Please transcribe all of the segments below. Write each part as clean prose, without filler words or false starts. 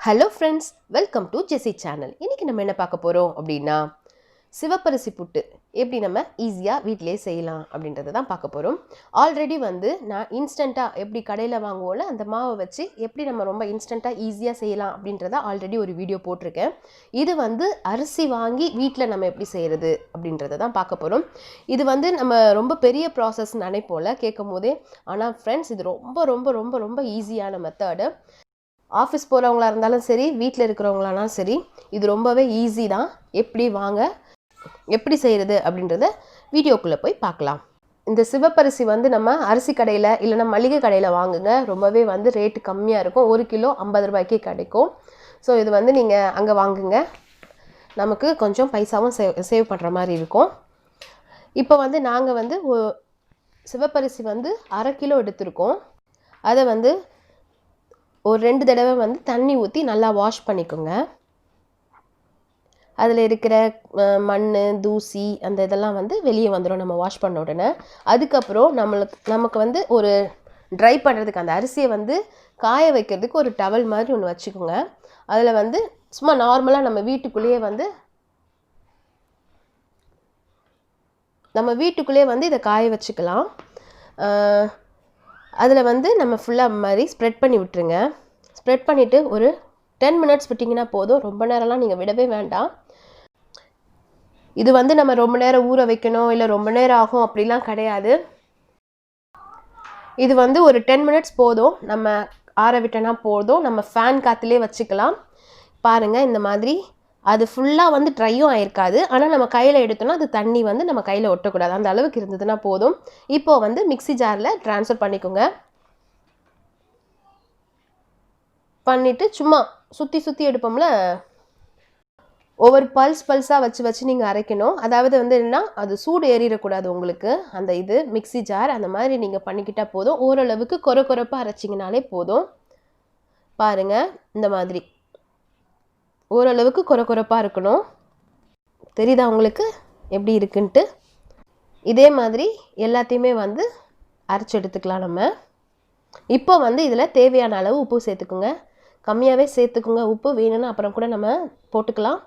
Hello friends, welcome to Jece channel. இன்னைக்கு நம்ம என்ன பார்க்க போறோம் அப்படினா சிவப்பரிசி புட்டு எப்படி நம்ம ஈஸியா வீட்லயே செய்யலாம் அப்படின்றத தான் பார்க்க போறோம். ஆல்ரெடி வந்து நான் இன்ஸ்டன்ட்டா எப்படி கடையில வாங்குவோல அந்த மாவை வச்சு எப்படி நம்ம ரொம்ப இன்ஸ்டன்ட்டா ஈஸியா செய்யலாம் அப்படின்றத ஆல்ரெடி ஒரு வீடியோ போட்டுருக்கேன். இது வந்து அரிசி வாங்கி வீட்ல நம்ம எப்படி செய்யறது அப்படின்றத தான் பார்க்க போறோம். இது வந்து நம்ம ரொம்ப பெரிய process நினைப்போல கேட்கும்போதே, ஆனா ஃப்ரெண்ட்ஸ் இது ரொம்ப ரொம்ப ரொம்ப ரொம்ப ஈஸியான மெத்தட். ஆஃபீஸ் போகிறவங்களா இருந்தாலும் சரி, வீட்டில் இருக்கிறவங்களானாலும் சரி, இது ரொம்பவே ஈஸி தான். எப்படி செய்கிறது அப்படின்றத வீடியோக்குள்ளே போய் பார்க்கலாம். இந்த சிவப்பரிசி வந்து நம்ம அரிசி கடையில் இல்லைனா மளிகை கடையில் வாங்குங்க. ரொம்பவே வந்து ரேட்டு கம்மியாக இருக்கும். 1 கிலோ 50 ரூபாய்க்கே கிடைக்கும். ஸோ இது வந்து நீங்கள் அங்கே வாங்குங்க. நமக்கு கொஞ்சம் பைசாவும் சேவ் பண்ணுற மாதிரி இருக்கும். இப்போ வந்து நாங்கள் வந்து சிவப்பரிசி வந்து 1/2 கிலோ எடுத்திருக்கோம். அதை வந்து ஒரு 2 தடவை வந்து தண்ணி ஊற்றி நல்லா வாஷ் பண்ணிக்கோங்க. அதில் இருக்கிற மண், தூசி அந்த இதெல்லாம் வந்து வெளியே வந்துடும் நம்ம வாஷ் பண்ண உடனே. அதுக்கப்புறம் நமக்கு வந்து ஒரு ட்ரை பண்ணுறதுக்கு அந்த அரிசியை வந்து காய வைக்கிறதுக்கு ஒரு டவல் மாதிரி ஒன்று வச்சுக்கோங்க. அதில் வந்து சும்மா நார்மலாக நம்ம வீட்டுக்குள்ளேயே வந்து இதை காய வச்சுக்கலாம். அதில் வந்து நம்ம ஃபுல்லாக மாதிரி ஸ்ப்ரெட் பண்ணி விட்டுருங்க. ஸ்ப்ரெட் பண்ணிவிட்டு ஒரு 10 மினிட்ஸ் விட்டிங்கன்னா போதும். ரொம்ப நேரம்லாம் நீங்கள் விடவே வேண்டாம். இது வந்து நம்ம ரொம்ப நேரம் ஊற வைக்கணும் இல்லை ரொம்ப நேரம் ஆகும் அப்படிலாம் கிடையாது. இது வந்து ஒரு 10 மினிட்ஸ் போதும். நம்ம ஆற விட்டோன்னா போதும். நம்ம ஃபேன் காற்றுலேயே வச்சுக்கலாம். பாருங்கள், இந்த மாதிரி அது ஃபுல்லாக வந்து ட்ரையும் ஆயிருக்காது. ஆனால் நம்ம கையில் எடுத்தோன்னா அது தண்ணி வந்து நம்ம கையில் ஒட்டக்கூடாது. அந்த அளவுக்கு இருந்ததுன்னா போதும். இப்போது வந்து மிக்ஸி ஜாரில் ட்ரான்ஸ்ஃபர் பண்ணிக்கோங்க. பண்ணிவிட்டு சும்மா சுற்றி எடுப்போம்ல, ஒவ்வொரு பல்ஸாக வச்சு நீங்கள் அரைக்கணும். அதாவது வந்து என்னென்னா அது சூடு ஏறிடக்கூடாது உங்களுக்கு. அந்த இது மிக்ஸி ஜார் அந்த மாதிரி நீங்கள் பண்ணிக்கிட்டால் போதும். ஓரளவுக்கு கொரப்பாக அரைச்சிங்கனாலே போதும். பாருங்கள், இந்த மாதிரி ஓரளவுக்கு கொரப்பாக இருக்கணும். தெரியுதா உங்களுக்கு எப்படி இருக்குன்ட்டு? இதே மாதிரி எல்லாத்தையுமே வந்து அரைச்சி எடுத்துக்கலாம் நம்ம. இப்போ வந்து இதில் தேவையான அளவு உப்பு சேர்த்துக்குங்க. கம்மியாகவே சேர்த்துக்குங்க. உப்பு வேணும்னா அப்புறம் கூட நம்ம போட்டுக்கலாம்.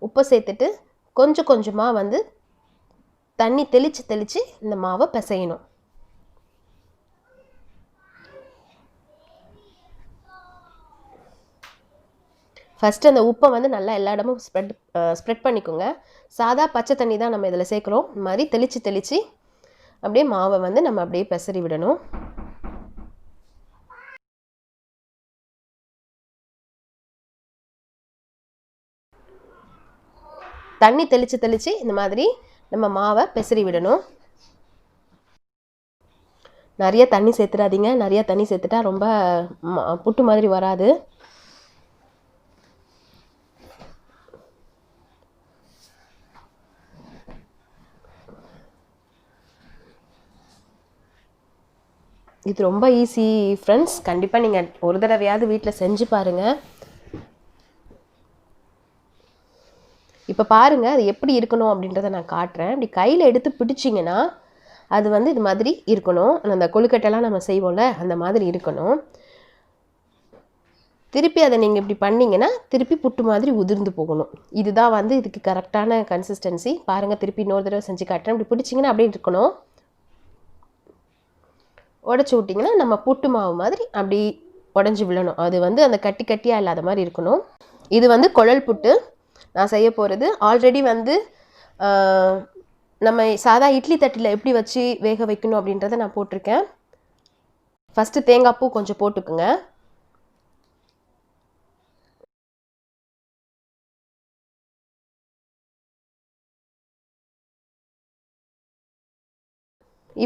உப்பை சேர்த்துட்டு கொஞ்சம் கொஞ்சமாக வந்து தண்ணி தெளித்து இந்த மாவை பிசையணும். ஃபஸ்ட்டு அந்த உப்பை வந்து நல்லா எல்லா இடமும் ஸ்ப்ரெட் பண்ணிக்கோங்க. சாதா பச்சை தண்ணி தான் நம்ம இதில் சேர்க்குறோம். இந்த மாதிரி தெளித்து அப்படியே மாவை வந்து நம்ம அப்படியே பிசறி விடணும். தண்ணி தெளித்து இந்த மாதிரி நம்ம மாவை பிசறி விடணும். நிறைய தண்ணி சேர்த்துடாதீங்க. நிறைய தண்ணி சேர்த்துட்டா ரொம்ப புட்டு மாதிரி வராது. இது ரொம்ப ஈஸி ஃப்ரெண்ட்ஸ். கண்டிப்பாக நீங்கள் ஒரு தடவையாவது வீட்டில் செஞ்சு பாருங்கள். இப்போ பாருங்கள் அது எப்படி இருக்கணும் அப்படின்றத நான் காட்டுறேன். இப்படி கையில் எடுத்து பிடிச்சிங்கன்னா அது வந்து இது மாதிரி இருக்கணும். அந்த கொழுக்கட்டைலாம் நம்ம செய்வோம்ல அந்த மாதிரி இருக்கணும். திருப்பி அதை நீங்கள் இப்படி பண்ணிங்கன்னா திருப்பி புட்டு மாதிரி உதிர்ந்து போகணும். இதுதான் வந்து இதுக்கு கரெக்டான கன்சிஸ்டன்சி. பாருங்கள், திருப்பி இன்னொரு தடவை செஞ்சு காட்டுறேன். இப்படி பிடிச்சிங்கன்னா அப்படியே இருக்கணும். உடச்சி விட்டிங்கன்னா நம்ம புட்டு மாவு மாதிரி அப்படி உடஞ்சி விழணும். அது வந்து அந்த கட்டியாக இல்லாத மாதிரி இருக்கணும். இது வந்து குழல் புட்டு நான் செய்ய போகிறது. ஆல்ரெடி வந்து நம்ம சாதா இட்லி தட்டில் எப்படி வச்சு வேக வைக்கணும் அப்படின்றத நான் போட்டிருக்கேன். ஃபஸ்ட்டு தேங்காய் பூ கொஞ்சம் போட்டுக்குங்க.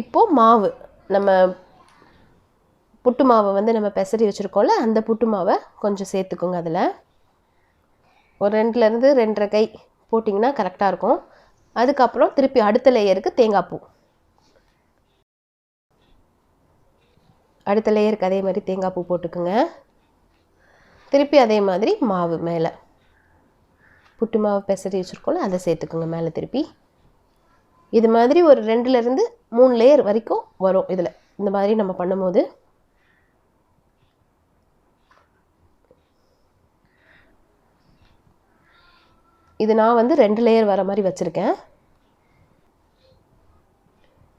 இப்போது மாவு, நம்ம புட்டு மாவை வந்து நம்ம பெசரி வச்சுருக்கோம்ல அந்த புட்டு மாவை கொஞ்சம் சேர்த்துக்கோங்க. அதில் ஒரு 2லேருந்து 2.5 கை போட்டிங்கன்னா கரெக்டாக இருக்கும். அதுக்கப்புறம் திருப்பி அடுத்த லேயருக்கு தேங்காய் பூ, அடுத்த லேயருக்கு அதே மாதிரி தேங்காய் பூ போட்டுக்குங்க. திருப்பி அதே மாதிரி மாவு மேலே புட்டு மாவு பெசரி வச்சுருக்கோம்ல அதை சேர்த்துக்குங்க மேலே திருப்பி. இது மாதிரி ஒரு 2லேருந்து 3 லேயர் வரைக்கும் வரும். இதில் இந்த மாதிரி நம்ம பண்ணும்போது இது நான் வந்து 2 லேயர் வர மாதிரி வச்சுருக்கேன்.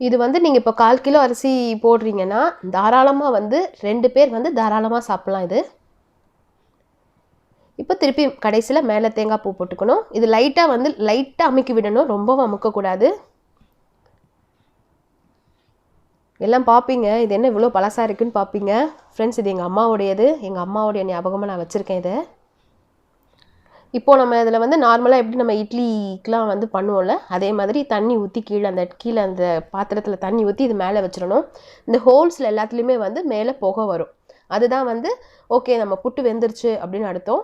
இது வந்து நீங்கள் இப்போ 1/4 கிலோ அரிசி போடுறீங்கன்னா தாராளமாக வந்து 2 பேர் வந்து தாராளமாக சாப்பிட்லாம் இது. இப்போ திருப்பி கடைசியில் மேலே தேங்காய் பூ போட்டுக்கணும். இது லைட்டாக அமுக்கி விடணும், ரொம்பவும் அமுக்கக்கூடாது. எல்லாம் பார்ப்பீங்க, இது என்ன இவ்வளோ பழசாக இருக்குன்னு பார்ப்பீங்க. ஃப்ரெண்ட்ஸ், இது எங்கள் அம்மாவுடையது. எங்கள் அம்மாவுடைய ஞாபகமாக நான் வச்சுருக்கேன் இதை. இப்போது நம்ம இதில் வந்து நார்மலாக எப்படி நம்ம இட்லிக்கெலாம் வந்து பண்ணுவோம்ல, அதே மாதிரி தண்ணி ஊற்றி கீழே அந்த பாத்திரத்தில் தண்ணி ஊற்றி இது மேலே வச்சிடணும். இந்த ஹோல்ஸில் எல்லாத்துலேயுமே வந்து மேலே புகை வரும். அதுதான் வந்து ஓகே நம்ம புட்டு வெந்துருச்சு அப்படின்னு அர்த்தம்.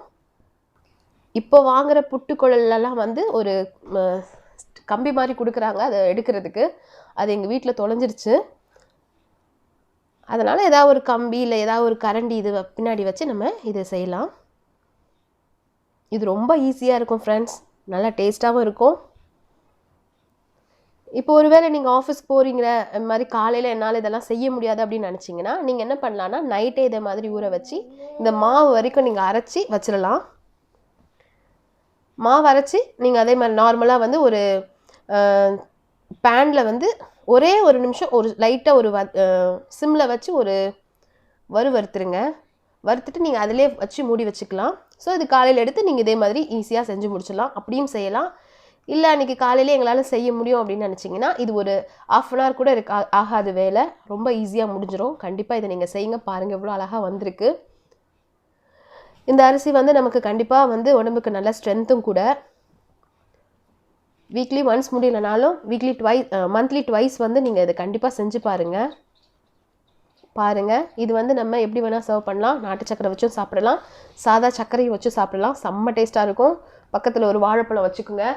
இப்போ வாங்குகிற புட்டுக்குழல்லாம் வந்து ஒரு கம்பி மாதிரி கொடுக்குறாங்க அதை எடுக்கிறதுக்கு. அது எங்கள் வீட்டில் தொலைஞ்சிருச்சு. அதனால் ஏதாவது ஒரு கம்பி இல்லை ஏதாவது ஒரு கரண்டி இது பின்னாடி வச்சு நம்ம இதை செய்யலாம். இது ரொம்ப ஈஸியாக இருக்கும் ஃப்ரெண்ட்ஸ், நல்லா டேஸ்ட்டாகவும் இருக்கும். இப்போ ஒருவேளை நீங்கள் ஆஃபீஸ் போகிறீங்க, இந்த மாதிரி காலையில் என்னால் இதெல்லாம் செய்ய முடியாது அப்படின்னு நினச்சிங்கன்னா நீங்கள் என்ன பண்ணலான்னா நைட்டே இதை மாதிரி ஊற வச்சு இந்த மாவு வரைக்கும் நீங்கள் அரைச்சி வச்சிடலாம். மாவு அரைச்சி நீங்கள் அதே மாதிரி நார்மலாக வந்து ஒரு பேனில் வந்து ஒரே ஒரு நிமிஷம் ஒரு லைட்டாக ஒரு சிம்மில் வச்சு ஒரு வறுத்துருங்க. வறுத்துட்டு நீங்கள் அதிலே வச்சு மூடி வச்சுக்கலாம். ஸோ இது காலையில் எடுத்து நீங்கள் இதே மாதிரி ஈஸியாக செஞ்சு முடிச்சிடலாம். அப்படியும் செய்யலாம். இல்லை அன்றைக்கி காலையிலே எங்களால் செய்ய முடியும் அப்படின்னு நினச்சிங்கன்னா இது ஒரு 1/2 அன் ஹவர் கூட ஆகாது வேலை, ரொம்ப ஈஸியாக முடிஞ்சிடும். கண்டிப்பாக இதை நீங்கள் செய்யுங்க, பாருங்கள் எவ்வளோ அழகாக வந்திருக்கு. இந்த அரிசி வந்து நமக்கு கண்டிப்பாக வந்து உடம்புக்கு நல்ல ஸ்ட்ரென்த்தும் கூட. வீக்லி ஒன்ஸ் முடியலனாலும் மந்த்லி ட்வைஸ் வந்து நீங்கள் இதை கண்டிப்பாக செஞ்சு பாருங்கள். இது வந்து நம்ம எப்படி வேணால் சர்வ் பண்ணலாம். நாட்டு சக்கரை வச்சும் சாப்பிடலாம், சாதா சர்க்கரையை வச்சு சாப்பிடலாம், செம்ம டேஸ்ட்டாக இருக்கும். பக்கத்தில் ஒரு வாழைப்பழம் வச்சுக்கோங்க.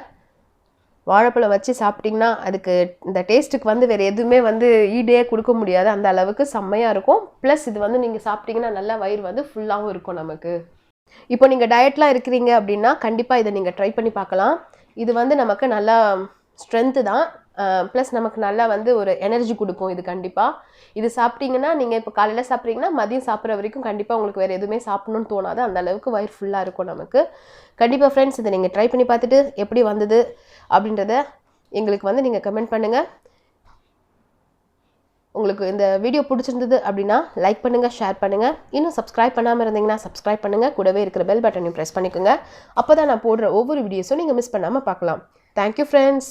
வாழைப்பழம் வச்சு சாப்பிட்டிங்கன்னா அதுக்கு இந்த டேஸ்ட்டுக்கு வந்து வேறு எதுவுமே வந்து ஈடே கொடுக்க முடியாது, அந்த அளவுக்கு செம்மையாக இருக்கும். ப்ளஸ் இது வந்து நீங்கள் சாப்பிட்டிங்கன்னா நல்லா வயிறு வந்து ஃபுல்லாகவும் இருக்கும் நமக்கு. இப்போ நீங்கள் டயட்லாம் இருக்கிறீங்க அப்படின்னா கண்டிப்பாக இதை நீங்கள் ட்ரை பண்ணி பார்க்கலாம். இது வந்து நமக்கு நல்லா ஸ்ட்ரென்த்து தான், ப்ளஸ் நமக்கு நல்லா வந்து ஒரு எனர்ஜி கொடுக்கும். இது கண்டிப்பாக இது சாப்பிட்டீங்கன்னா நீங்கள் இப்போ காலையில் சாப்பிட்றீங்கன்னா மதியம் சாப்பிட்ற வரைக்கும் கண்டிப்பாக உங்களுக்கு வேறு எதுவுமே சாப்பிடணும்னு தோணாது, அந்த அளவுக்கு வயிறு ஃபுல்லாக இருக்கும் நமக்கு. கண்டிப்பாக ஃப்ரெண்ட்ஸ் இதை நீங்கள் ட்ரை பண்ணி பார்த்துட்டு எப்படி வந்தது அப்படின்றத எங்களுக்கு வந்து நீங்கள் கமெண்ட் பண்ணுங்கள். உங்களுக்கு இந்த வீடியோ பிடிச்சிருந்தது அப்படின்னா லைக் பண்ணுங்கள், ஷேர் பண்ணுங்கள். இன்னும் சப்ஸ்கிரைப் பண்ணாமல் இருந்தீங்கன்னா சப்ஸ்கிரைப் பண்ணுங்கள். கூடவே இருக்கிற பெல் பட்டனையும் ப்ரெஸ் பண்ணிக்கோங்க. அப்போ தான் நான் போடுற ஒவ்வொரு வீடியோஸும் நீங்கள் மிஸ் பண்ணாமல் பார்க்கலாம். Thank you friends.